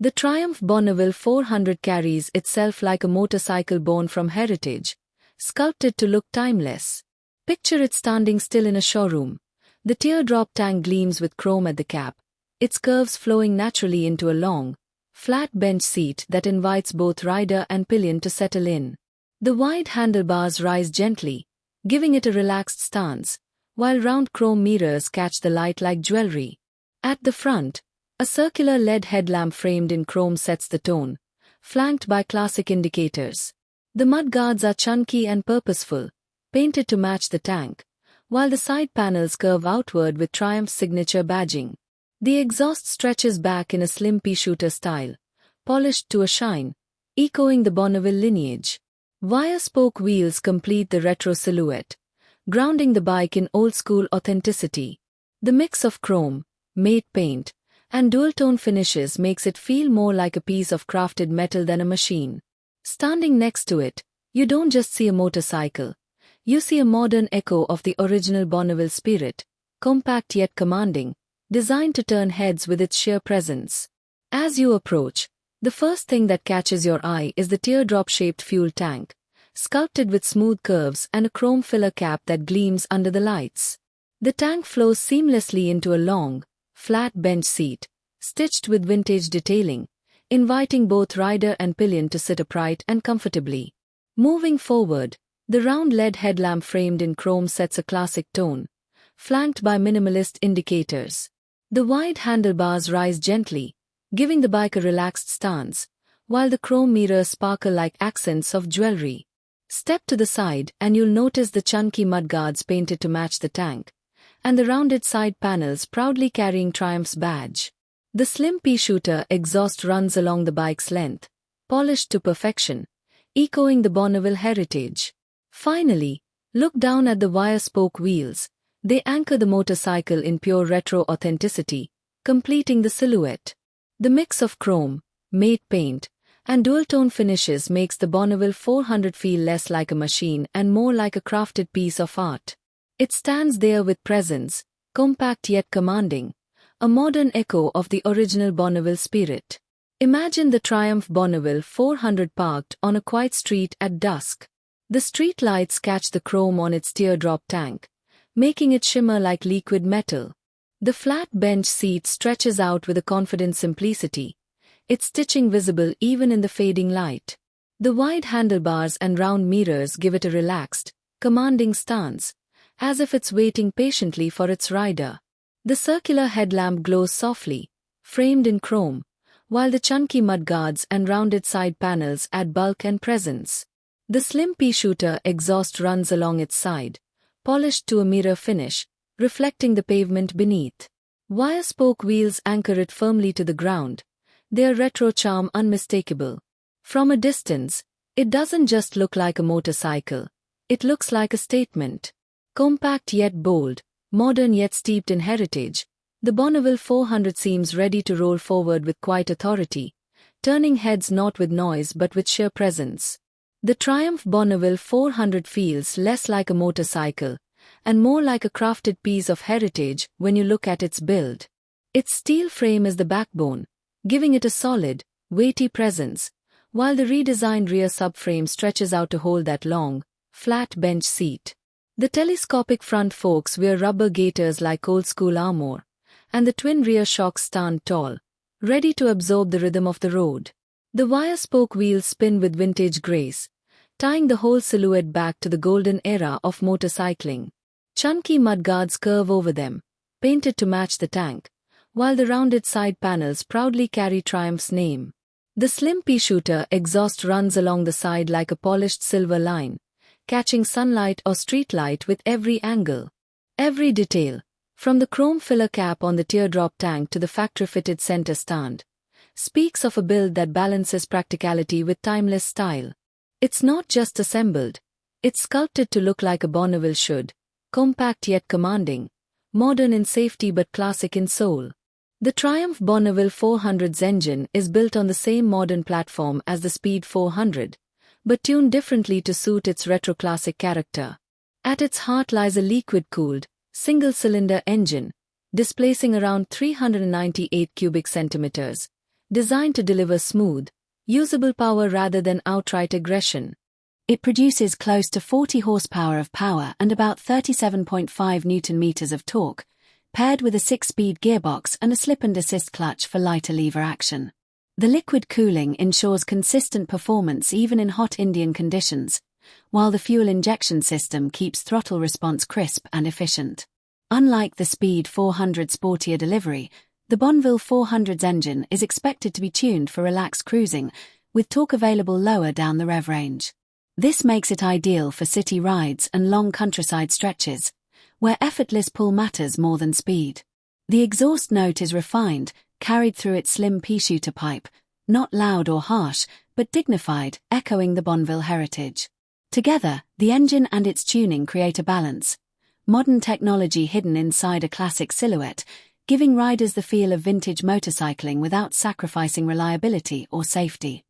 The Triumph Bonneville 400 carries itself like a motorcycle born from heritage, sculpted to look timeless. Picture it standing still in a showroom. The teardrop tank gleams with chrome at the cap, its curves flowing naturally into a long, flat bench seat that invites both rider and pillion to settle in. The wide handlebars rise gently, giving it a relaxed stance, while round chrome mirrors catch the light like jewelry. At the front, a circular LED headlamp framed in chrome sets the tone, flanked by classic indicators. The mudguards are chunky and purposeful, painted to match the tank, while the side panels curve outward with Triumph's signature badging. The exhaust stretches back in a slim pea-shooter style, polished to a shine, echoing the Bonneville lineage. Wire-spoke wheels complete the retro silhouette, grounding the bike in old-school authenticity. The mix of chrome, matte paint, and dual-tone finishes makes it feel more like a piece of crafted metal than a machine. Standing next to it, you don't just see a motorcycle. You see a modern echo of the original Bonneville spirit, compact yet commanding, designed to turn heads with its sheer presence. As you approach, the first thing that catches your eye is the teardrop-shaped fuel tank, sculpted with smooth curves and a chrome filler cap that gleams under the lights. The tank flows seamlessly into a long, flat bench seat, stitched with vintage detailing, inviting both rider and pillion to sit upright and comfortably. Moving forward, the round LED headlamp framed in chrome sets a classic tone, flanked by minimalist indicators. The wide handlebars rise gently, giving the bike a relaxed stance, while the chrome mirrors sparkle like accents of jewelry. Step to the side and you'll notice the chunky mudguards painted to match the tank, and the rounded side panels proudly carrying Triumph's badge. The slim pea-shooter exhaust runs along the bike's length, polished to perfection, echoing the Bonneville heritage. Finally, look down at the wire-spoke wheels. They anchor the motorcycle in pure retro authenticity, completing the silhouette. The mix of chrome, matte paint, and dual-tone finishes makes the Bonneville 400 feel less like a machine and more like a crafted piece of art. It stands there with presence, compact yet commanding, a modern echo of the original Bonneville spirit. Imagine the Triumph Bonneville 400 parked on a quiet street at dusk. The street lights catch the chrome on its teardrop tank, making it shimmer like liquid metal. The flat bench seat stretches out with a confident simplicity, its stitching visible even in the fading light. The wide handlebars and round mirrors give it a relaxed, commanding stance, as if it's waiting patiently for its rider. The circular headlamp glows softly, framed in chrome, while the chunky mudguards and rounded side panels add bulk and presence. The slim pea-shooter exhaust runs along its side, polished to a mirror finish, reflecting the pavement beneath. Wire-spoke wheels anchor it firmly to the ground, their retro charm unmistakable. From a distance, it doesn't just look like a motorcycle, it looks like a statement. Compact yet bold, modern yet steeped in heritage, the Bonneville 400 seems ready to roll forward with quiet authority, turning heads not with noise but with sheer presence. The Triumph Bonneville 400 feels less like a motorcycle, and more like a crafted piece of heritage when you look at its build. Its steel frame is the backbone, giving it a solid, weighty presence, while the redesigned rear subframe stretches out to hold that long, flat bench seat. The telescopic front forks wear rubber gaiters like old-school armor, and the twin rear shocks stand tall, ready to absorb the rhythm of the road. The wire-spoke wheels spin with vintage grace, tying the whole silhouette back to the golden era of motorcycling. Chunky mudguards curve over them, painted to match the tank, while the rounded side panels proudly carry Triumph's name. The slim pea-shooter exhaust runs along the side like a polished silver line, catching sunlight or streetlight with every angle. Every detail, from the chrome filler cap on the teardrop tank to the factory-fitted center stand, speaks of a build that balances practicality with timeless style. It's not just assembled, it's sculpted to look like a Bonneville should, compact yet commanding, modern in safety but classic in soul. The Triumph Bonneville 400's engine is built on the same modern platform as the Speed 400, but tuned differently to suit its retro-classic character. At its heart lies a liquid-cooled, single-cylinder engine, displacing around 398 cubic centimeters, Designed to deliver smooth, usable power rather than outright aggression. It produces close to 40 horsepower of power and about 37.5 Newton-meters of torque, paired with a 6-speed gearbox and a slip-and-assist clutch for lighter lever action. The liquid cooling ensures consistent performance even in hot Indian conditions, while the fuel injection system keeps throttle response crisp and efficient. Unlike the Speed 400 sportier delivery, the Bonneville 400's engine is expected to be tuned for relaxed cruising, with torque available lower down the rev range. This makes it ideal for city rides and long countryside stretches, where effortless pull matters more than speed. The exhaust note is refined, carried through its slim pea-shooter pipe, not loud or harsh, but dignified, echoing the Bonneville heritage. Together, the engine and its tuning create a balance. Modern technology hidden inside a classic silhouette, giving riders the feel of vintage motorcycling without sacrificing reliability or safety.